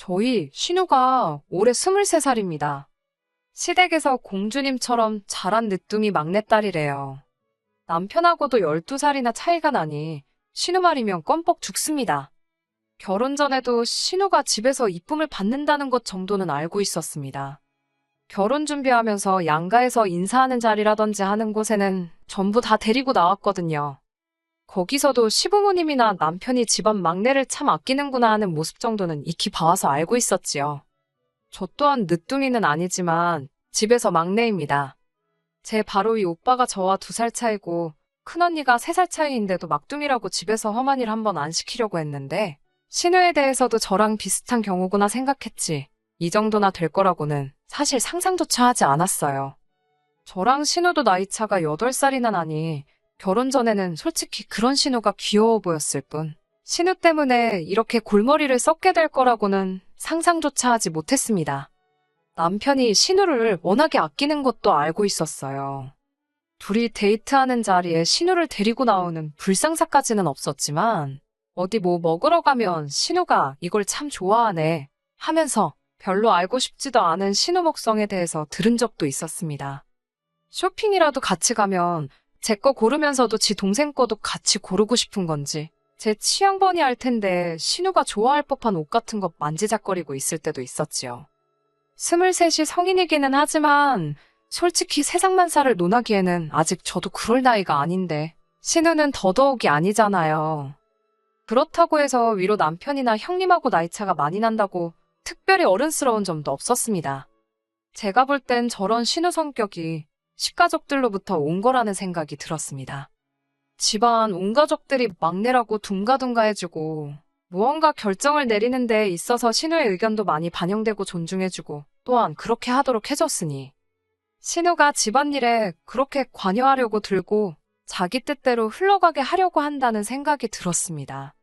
저희 신우가 올해 23살입니다. 시댁에서 공주님처럼 자란 늦둥이 막내딸이래요. 남편하고도 12살이나 차이가 나니 신우 말이면 껌뻑 죽습니다. 결혼 전에도 신우가 집에서 이쁨을 받는다는 것 정도는 알고 있었습니다. 결혼 준비하면서 양가에서 인사하는 자리라든지 하는 곳에는 전부 다 데리고 나왔거든요. 거기서도 시부모님이나 남편이 집안 막내를 참 아끼는구나 하는 모습 정도는 익히 봐와서 알고 있었지요. 저 또한 늦둥이는 아니지만 집에서 막내입니다. 제 바로 위 오빠가 저와 2살 차이고 큰언니가 3살 차이인데도 막둥이라고 집에서 험한 일 한번 안 시키려고 했는데 신우에 대해서도 저랑 비슷한 경우구나 생각했지. 이 정도나 될 거라고는 사실 상상조차 하지 않았어요. 저랑 신우도 나이차가 8살이나 나니 결혼 전에는 솔직히 그런 신우가 귀여워 보였을 뿐 신우 때문에 이렇게 골머리를 썩게 될 거라고는 상상조차 하지 못했습니다. 남편이 신우를 워낙에 아끼는 것도 알고 있었어요. 둘이 데이트하는 자리에 신우를 데리고 나오는 불상사까지는 없었지만 어디 뭐 먹으러 가면 신우가 이걸 참 좋아하네 하면서 별로 알고 싶지도 않은 신우 먹성에 대해서 들은 적도 있었습니다. 쇼핑이라도 같이 가면 제 거 고르면서도 지 동생 거도 같이 고르고 싶은 건지 제 취향번이 알 텐데 신우가 좋아할 법한 옷 같은 거 만지작거리고 있을 때도 있었지요. 23이 성인이기는 하지만 솔직히 세상만사를 논하기에는 아직 저도 그럴 나이가 아닌데 신우는 더더욱이 아니잖아요. 그렇다고 해서 위로 남편이나 형님하고 나이차가 많이 난다고 특별히 어른스러운 점도 없었습니다. 제가 볼 땐 저런 신우 성격이 식가족들로부터 온 거라는 생각이 들었습니다. 집안 온 가족들이 막내라고 둥가둥가 해주고 무언가 결정을 내리는 데 있어서 신우의 의견도 많이 반영되고 존중해주고 또한 그렇게 하도록 해줬으니 신우가 집안일에 그렇게 관여하려고 들고 자기 뜻대로 흘러가게 하려고 한다는 생각이 들었습니다.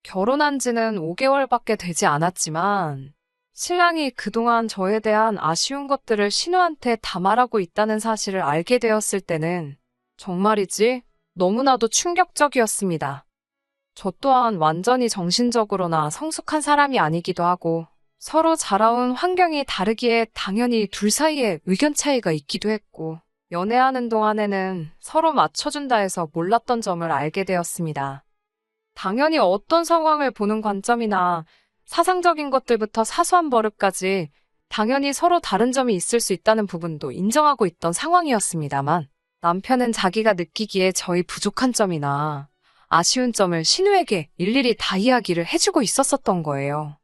결혼한 지는 5개월밖에 되지 않았지만 신랑이 그동안 저에 대한 아쉬운 것들을 신우한테 다 말하고 있다는 사실을 알게 되었을 때는 정말이지 너무나도 충격적이었습니다. 저 또한 완전히 정신적으로나 성숙한 사람이 아니기도 하고 서로 자라온 환경이 다르기에 당연히 둘 사이에 의견 차이가 있기도 했고 연애하는 동안에는 서로 맞춰준다 해서 몰랐던 점을 알게 되었습니다. 당연히 어떤 상황을 보는 관점이나 사상적인 것들부터 사소한 버릇까지 당연히 서로 다른 점이 있을 수 있다는 부분도 인정하고 있던 상황이었습니다만 남편은 자기가 느끼기에 저희 부족한 점이나 아쉬운 점을 신우에게 일일이 다 이야기를 해주고 있었던 거예요.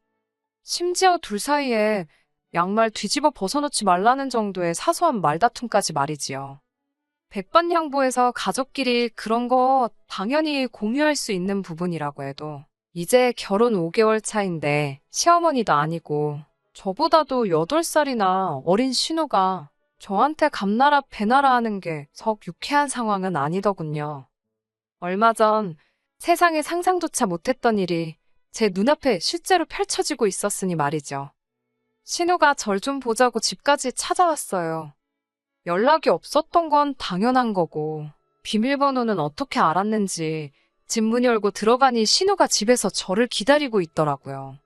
심지어 둘 사이에 양말 뒤집어 벗어놓지 말라는 정도의 사소한 말다툼까지 말이지요. 백반양보해서 가족끼리 그런 거 당연히 공유할 수 있는 부분이라고 해도 이제 결혼 5개월 차인데 시어머니도 아니고 저보다도 8살이나 어린 신우가 저한테 감나라 배나라 하는 게 썩 유쾌한 상황은 아니더군요. 얼마 전 세상에 상상조차 못했던 일이 제 눈앞에 실제로 펼쳐지고 있었으니 말이죠. 신우가 절 좀 보자고 집까지 찾아왔어요. 연락이 없었던 건 당연한 거고 비밀번호는 어떻게 알았는지 집 문 열고 들어가니 신우가 집에서 저를 기다리고 있더라고요.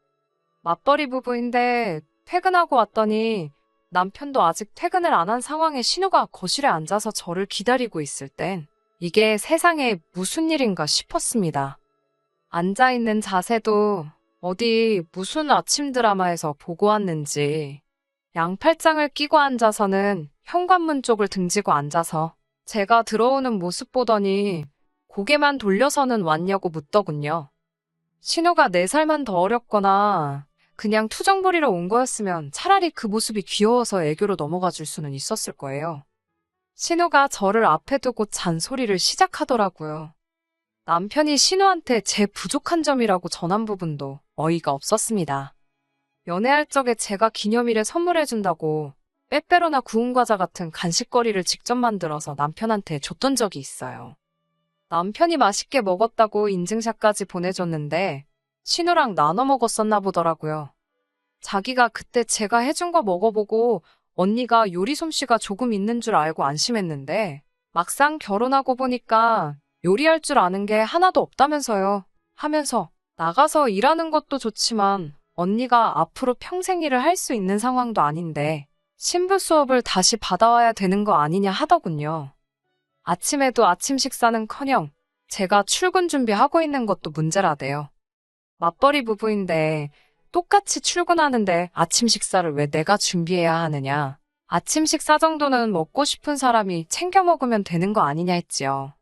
맞벌이 부부인데 퇴근하고 왔더니 남편도 아직 퇴근을 안 한 상황에 신우가 거실에 앉아서 저를 기다리고 있을 땐 이게 세상에 무슨 일인가 싶었습니다. 앉아있는 자세도 어디 무슨 아침 드라마에서 보고 왔는지 양팔짱을 끼고 앉아서는 현관문 쪽을 등지고 앉아서 제가 들어오는 모습 보더니 고개만 돌려서는 왔냐고 묻더군요. 신우가 4살만 더 어렸거나 그냥 투정 부리러 온 거였으면 차라리 그 모습이 귀여워서 애교로 넘어가 줄 수는 있었을 거예요. 신우가 저를 앞에 두고 잔소리를 시작하더라고요. 남편이 신우한테 제 부족한 점이라고 전한 부분도 어이가 없었습니다. 연애할 적에 제가 기념일에 선물해준다고 빼빼로나 구운 과자 같은 간식거리를 직접 만들어서 남편한테 줬던 적이 있어요. 남편이 맛있게 먹었다고 인증샷까지 보내줬는데 신우랑 나눠 먹었었나 보더라고요. 자기가 그때 제가 해준 거 먹어보고 언니가 요리 솜씨가 조금 있는 줄 알고 안심했는데 막상 결혼하고 보니까 요리할 줄 아는 게 하나도 없다면서요. 하면서 나가서 일하는 것도 좋지만 언니가 앞으로 평생 일을 할 수 있는 상황도 아닌데 신부 수업을 다시 받아와야 되는 거 아니냐 하더군요. 아침에도 아침 식사는커녕 제가 출근 준비하고 있는 것도 문제라대요. 맞벌이 부부인데 똑같이 출근하는데 아침 식사를 왜 내가 준비해야 하느냐. 아침 식사 정도는 먹고 싶은 사람이 챙겨 먹으면 되는 거 아니냐 했지요.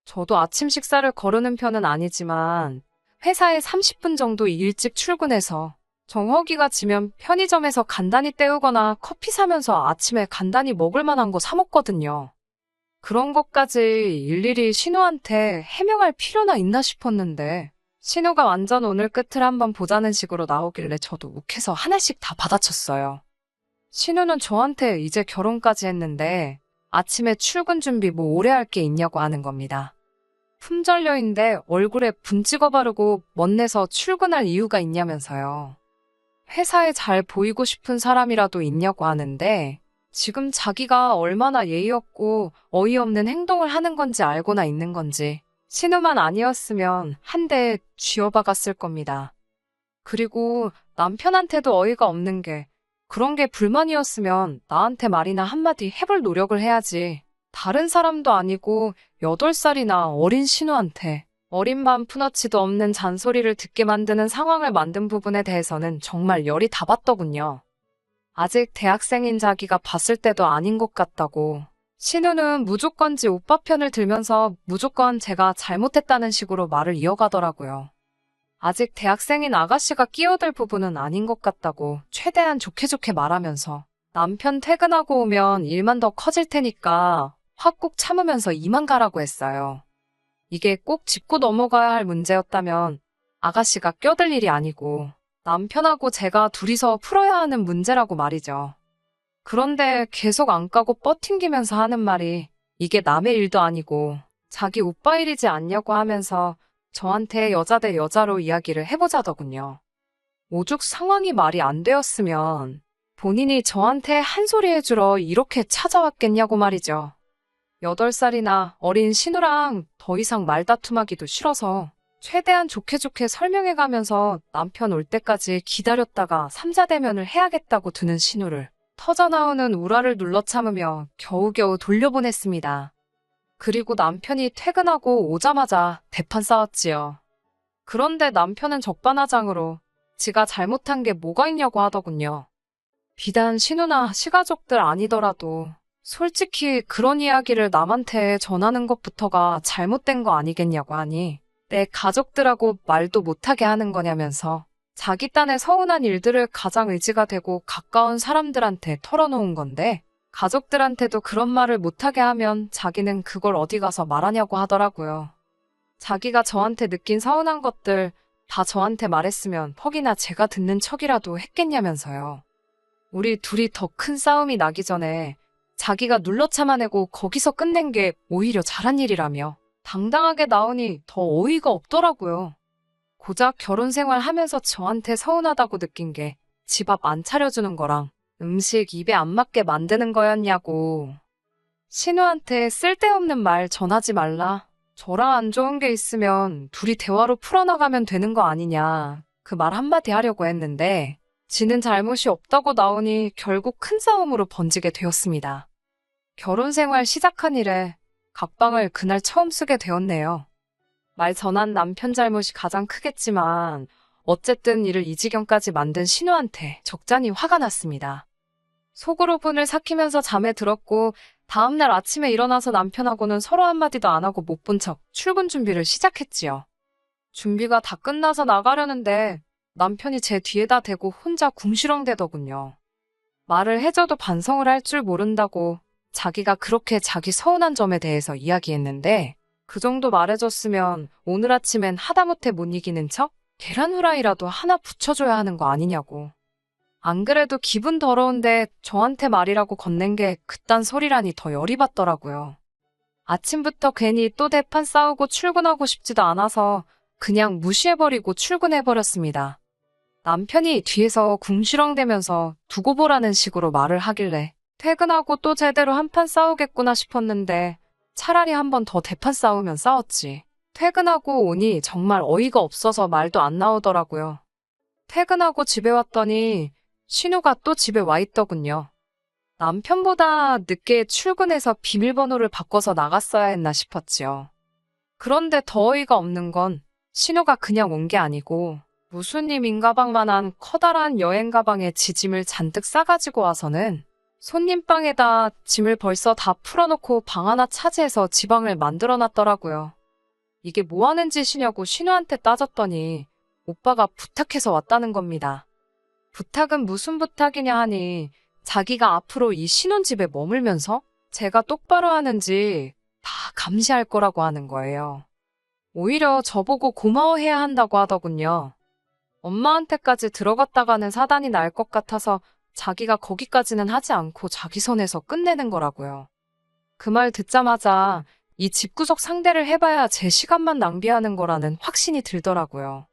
저도 아침 식사를 거르는 편은 아니지만 회사에 30분 정도 일찍 출근해서 정허기가 지면 편의점에서 간단히 때우거나 커피 사면서 아침에 간단히 먹을 만한 거 사 먹거든요. 그런 것까지 일일이 신우한테 해명할 필요나 있나 싶었는데 신우가 완전 오늘 끝을 한번 보자는 식으로 나오길래 저도 욱해서 하나씩 다 받아쳤어요. 신우는 저한테 이제 결혼까지 했는데 아침에 출근 준비 뭐 오래 할 게 있냐고 하는 겁니다. 품절녀인데 얼굴에 분 찍어 바르고 멋내서 출근할 이유가 있냐면서요. 회사에 잘 보이고 싶은 사람이라도 있냐고 하는데 지금 자기가 얼마나 예의 없고 어이없는 행동을 하는 건지 알고나 있는 건지 신우만 아니었으면 한 대 쥐어박았을 겁니다. 그리고 남편한테도 어이가 없는 게 그런 게 불만이었으면 나한테 말이나 한마디 해볼 노력을 해야지. 다른 사람도 아니고 8살이나 어린 신우한테 어린 마음 푸너치도 없는 잔소리를 듣게 만드는 상황을 만든 부분에 대해서는 정말 열이 다 받더군요. 아직 대학생인 자기가 봤을 때도 아닌 것 같다고. 신우는 무조건지 오빠 편을 들면서 무조건 제가 잘못했다는 식으로 말을 이어가더라고요. 아직 대학생인 아가씨가 끼어들 부분은 아닌 것 같다고 최대한 좋게 좋게 말하면서 남편 퇴근하고 오면 일만 더 커질 테니까 화 꾹 참으면서 이만 가라고 했어요. 이게 꼭 짚고 넘어가야 할 문제였다면 아가씨가 껴들 일이 아니고 남편하고 제가 둘이서 풀어야 하는 문제라고 말이죠. 그런데 계속 안 까고 뻗팅기면서 하는 말이 이게 남의 일도 아니고 자기 오빠 일이지 않냐고 하면서 저한테 여자 대 여자로 이야기를 해보자더군요. 오죽 상황이 말이 안 되었으면 본인이 저한테 한 소리 해주러 이렇게 찾아왔겠냐고 말이죠. 8살이나 어린 신우랑 더 이상 말다툼하기도 싫어서 최대한 좋게 좋게 설명해가면서 남편 올 때까지 기다렸다가 삼자대면을 해야겠다고 드는 신우를 터져나오는 우라를 눌러 참으며 겨우겨우 돌려보냈습니다. 그리고 남편이 퇴근하고 오자마자 대판 싸웠지요. 그런데 남편은 적반하장으로 지가 잘못한 게 뭐가 있냐고 하더군요. 비단 신우나 시가족들 아니더라도 솔직히 그런 이야기를 남한테 전하는 것부터가 잘못된 거 아니겠냐고 하니 내 가족들하고 말도 못하게 하는 거냐면서 자기 딴에 서운한 일들을 가장 의지가 되고 가까운 사람들한테 털어놓은 건데 가족들한테도 그런 말을 못하게 하면 자기는 그걸 어디 가서 말하냐고 하더라고요. 자기가 저한테 느낀 서운한 것들 다 저한테 말했으면 퍽이나 제가 듣는 척이라도 했겠냐면서요. 우리 둘이 더 큰 싸움이 나기 전에 자기가 눌러 참아내고 거기서 끝낸 게 오히려 잘한 일이라며 당당하게 나오니 더 어이가 없더라고요. 고작 결혼 생활 하면서 저한테 서운하다고 느낀 게 집 앞 안 차려주는 거랑 음식 입에 안 맞게 만드는 거였냐고. 신우한테 쓸데없는 말 전하지 말라. 저랑 안 좋은 게 있으면 둘이 대화로 풀어나가면 되는 거 아니냐. 그 말 한마디 하려고 했는데 지는 잘못이 없다고 나오니 결국 큰 싸움으로 번지게 되었습니다. 결혼 생활 시작한 이래 각방을 그날 처음 쓰게 되었네요. 말 전한 남편 잘못이 가장 크겠지만 어쨌든 이를 이 지경까지 만든 신우한테 적잖이 화가 났습니다. 속으로 분을 삭히면서 잠에 들었고 다음날 아침에 일어나서 남편하고는 서로 한마디도 안 하고 못 본 척 출근 준비를 시작했지요. 준비가 다 끝나서 나가려는데 남편이 제 뒤에다 대고 혼자 궁시렁대더군요. 말을 해줘도 반성을 할 줄 모른다고 자기가 그렇게 자기 서운한 점에 대해서 이야기했는데 그 정도 말해줬으면 오늘 아침엔 하다못해 못 이기는 척 계란 후라이라도 하나 붙여줘야 하는 거 아니냐고. 안 그래도 기분 더러운데 저한테 말이라고 건넨 게 그딴 소리라니 더 열이 받더라고요. 아침부터 괜히 또 대판 싸우고 출근하고 싶지도 않아서 그냥 무시해버리고 출근해버렸습니다. 남편이 뒤에서 궁시렁대면서 두고 보라는 식으로 말을 하길래 퇴근하고 또 제대로 한판 싸우겠구나 싶었는데 차라리 한 번 더 대판 싸우면 싸웠지. 퇴근하고 오니 정말 어이가 없어서 말도 안 나오더라고요. 퇴근하고 집에 왔더니 신우가 또 집에 와 있더군요. 남편보다 늦게 출근해서 비밀번호를 바꿔서 나갔어야 했나 싶었지요. 그런데 더 어이가 없는 건 신우가 그냥 온 게 아니고 무수님 인가방만한 커다란 여행 가방에 지짐을 잔뜩 싸가지고 와서는 손님방에다 짐을 벌써 다 풀어놓고 방 하나 차지해서 지방을 만들어놨더라고요. 이게 뭐 하는 짓이냐고 신우한테 따졌더니 오빠가 부탁해서 왔다는 겁니다. 부탁은 무슨 부탁이냐 하니 자기가 앞으로 이 신혼집에 머물면서 제가 똑바로 하는지 다 감시할 거라고 하는 거예요. 오히려 저보고 고마워해야 한다고 하더군요. 엄마한테까지 들어갔다가는 사단이 날 것 같아서 자기가 거기까지는 하지 않고 자기 선에서 끝내는 거라고요. 그 말 듣자마자 이 집구석 상대를 해봐야 제 시간만 낭비하는 거라는 확신이 들더라고요.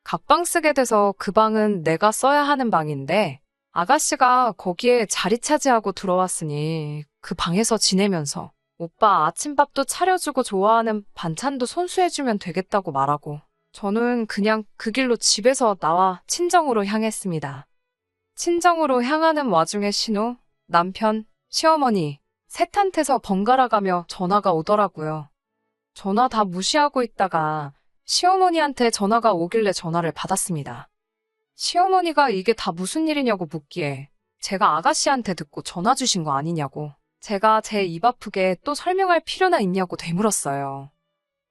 각방 쓰게 돼서 그 방은 내가 써야 하는 방인데 아가씨가 거기에 자리 차지하고 들어왔으니 그 방에서 지내면서 오빠 아침밥도 차려주고 좋아하는 반찬도 손수해주면 되겠다고 말하고 저는 그냥 그 길로 집에서 나와 친정으로 향했습니다. 친정으로 향하는 와중에 신우, 남편, 시어머니 셋한테서 번갈아가며 전화가 오더라고요. 전화 다 무시하고 있다가 시어머니한테 전화가 오길래 전화를 받았습니다. 시어머니가 이게 다 무슨 일이냐고 묻기에 제가 아가씨한테 듣고 전화 주신 거 아니냐고 제가 제 입 아프게 또 설명할 필요나 있냐고 되물었어요.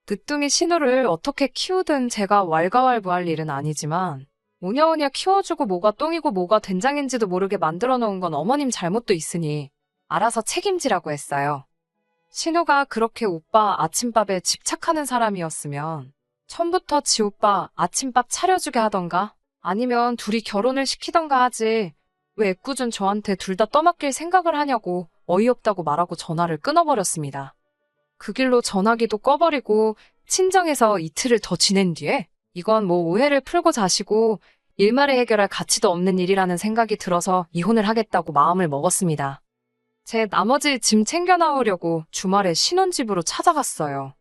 늦둥이 신우를 어떻게 키우든 제가 왈가왈부할 일은 아니지만 오냐오냐 키워주고 뭐가 똥이고 뭐가 된장인지도 모르게 만들어 놓은 건 어머님 잘못도 있으니 알아서 책임지라고 했어요. 신우가 그렇게 오빠 아침밥에 집착하는 사람이었으면 처음부터 지 오빠 아침밥 차려주게 하던가 아니면 둘이 결혼을 시키던가 하지 왜 애꿎은 저한테 둘 다 떠맡길 생각을 하냐고 어이없다고 말하고 전화를 끊어버렸습니다. 그 길로 전화기도 꺼버리고 친정에서 이틀을 더 지낸 뒤에 이건 뭐 오해를 풀고 자시고 일말에 해결할 가치도 없는 일이라는 생각이 들어서 이혼을 하겠다고 마음을 먹었습니다. 제 나머지 짐 챙겨 나오려고 주말에 신혼집으로 찾아갔어요.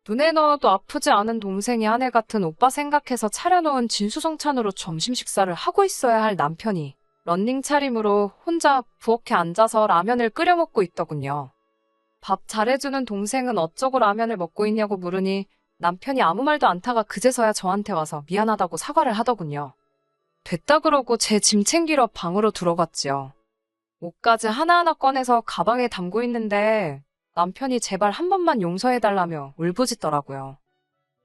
눈에 넣어도 아프지 않은 동생이 아내 같은 오빠 생각해서 차려놓은 진수성찬으로 점심 식사를 하고 있어야 할 남편이 런닝 차림으로 혼자 부엌에 앉아서 라면을 끓여 먹고 있더군요. 밥 잘해주는 동생은 어쩌고 라면을 먹고 있냐고 물으니 남편이 아무 말도 않다가 그제서야 저한테 와서 미안하다고 사과를 하더군요. 됐다 그러고 제 짐 챙기러 방으로 들어갔지요. 옷까지 하나하나 꺼내서 가방에 담고 있는데 남편이 제발 한 번만 용서해달라며 울부짖더라고요.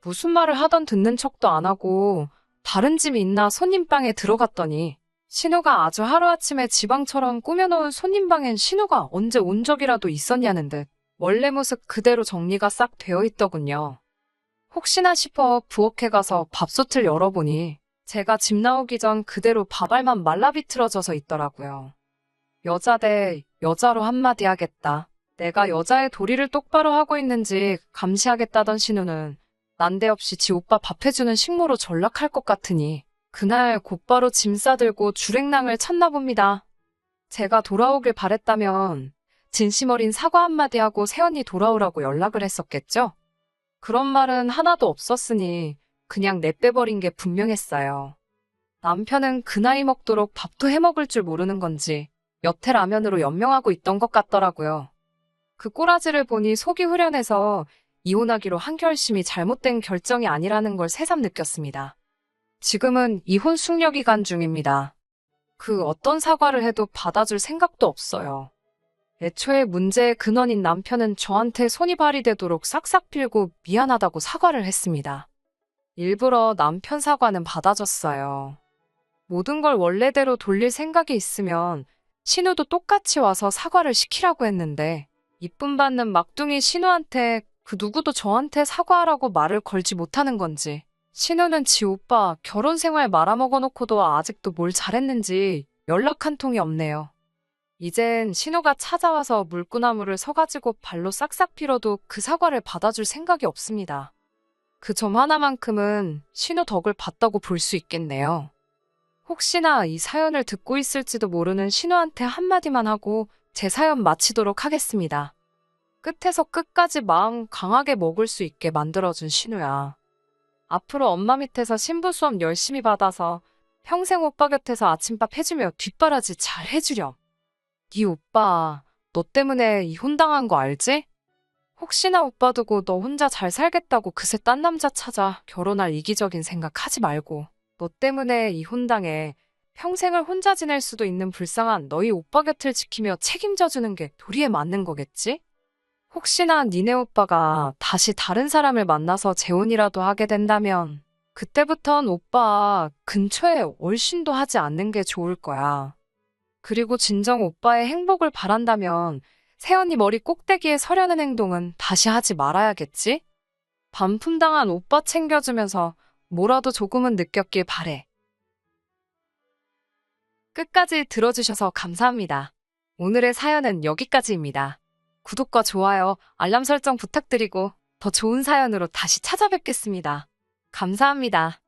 무슨 말을 하던 듣는 척도 안 하고 다른 짐이 있나 손님방에 들어갔더니 신우가 아주 하루아침에 지방처럼 꾸며놓은 손님방엔 신우가 언제 온 적이라도 있었냐는 듯 원래 모습 그대로 정리가 싹 되어 있더군요. 혹시나 싶어 부엌에 가서 밥솥을 열어보니 제가 집 나오기 전 그대로 밥알만 말라비틀어져서 있더라고요. 여자 대 여자로 한마디 하겠다. 내가 여자의 도리를 똑바로 하고 있는지 감시하겠다던 신우는 난데없이 지 오빠 밥 해주는 식모로 전락할 것 같으니 그날 곧바로 짐 싸들고 주랭랑을 쳤나 봅니다. 제가 돌아오길 바랬다면 진심 어린 사과 한마디 하고 새언니 돌아오라고 연락을 했었겠죠? 그런 말은 하나도 없었으니 그냥 내빼버린 게 분명했어요. 남편은 그 나이 먹도록 밥도 해먹을 줄 모르는 건지 여태 라면으로 연명하고 있던 것 같더라고요. 그 꼬라지를 보니 속이 후련해서 이혼하기로 한 결심이 잘못된 결정이 아니라는 걸 새삼 느꼈습니다. 지금은 이혼 숙려 기간 중입니다. 그 어떤 사과를 해도 받아줄 생각도 없어요. 애초에 문제의 근원인 남편은 저한테 손이 발이 되도록 싹싹 빌고 미안하다고 사과를 했습니다. 일부러 남편 사과는 받아줬어요. 모든 걸 원래대로 돌릴 생각이 있으면 신우도 똑같이 와서 사과를 시키라고 했는데 이쁨 받는 막둥이 신우한테 그 누구도 저한테 사과하라고 말을 걸지 못하는 건지 신우는 지 오빠 결혼 생활 말아먹어놓고도 아직도 뭘 잘했는지 연락 한 통이 없네요. 이젠 신우가 찾아와서 물구나무를 서가지고 발로 싹싹 빌어도 그 사과를 받아줄 생각이 없습니다. 그 점 하나만큼은 신우 덕을 봤다고 볼 수 있겠네요. 혹시나 이 사연을 듣고 있을지도 모르는 신우한테 한마디만 하고 제 사연 마치도록 하겠습니다. 끝에서 끝까지 마음 강하게 먹을 수 있게 만들어준 신우야. 앞으로 엄마 밑에서 신부 수업 열심히 받아서 평생 오빠 곁에서 아침밥 해주며 뒷바라지 잘 해주렴. 네 오빠, 너 때문에 이혼당한 거 알지? 혹시나 오빠 두고 너 혼자 잘 살겠다고 그새 딴 남자 찾아 결혼할 이기적인 생각 하지 말고. 너 때문에 이혼당해. 평생을 혼자 지낼 수도 있는 불쌍한 너희 오빠 곁을 지키며 책임져 주는 게 도리에 맞는 거겠지? 혹시나 니네 오빠가 다시 다른 사람을 만나서 재혼이라도 하게 된다면 그때부턴 오빠 근처에 얼씬도 하지 않는 게 좋을 거야. 그리고 진정 오빠의 행복을 바란다면 새언니 머리 꼭대기에 서려는 행동은 다시 하지 말아야겠지? 반품당한 오빠 챙겨주면서 뭐라도 조금은 느꼈길 바래. 끝까지 들어주셔서 감사합니다. 오늘의 사연은 여기까지입니다. 구독과 좋아요, 알람 설정 부탁드리고 더 좋은 사연으로 다시 찾아뵙겠습니다. 감사합니다.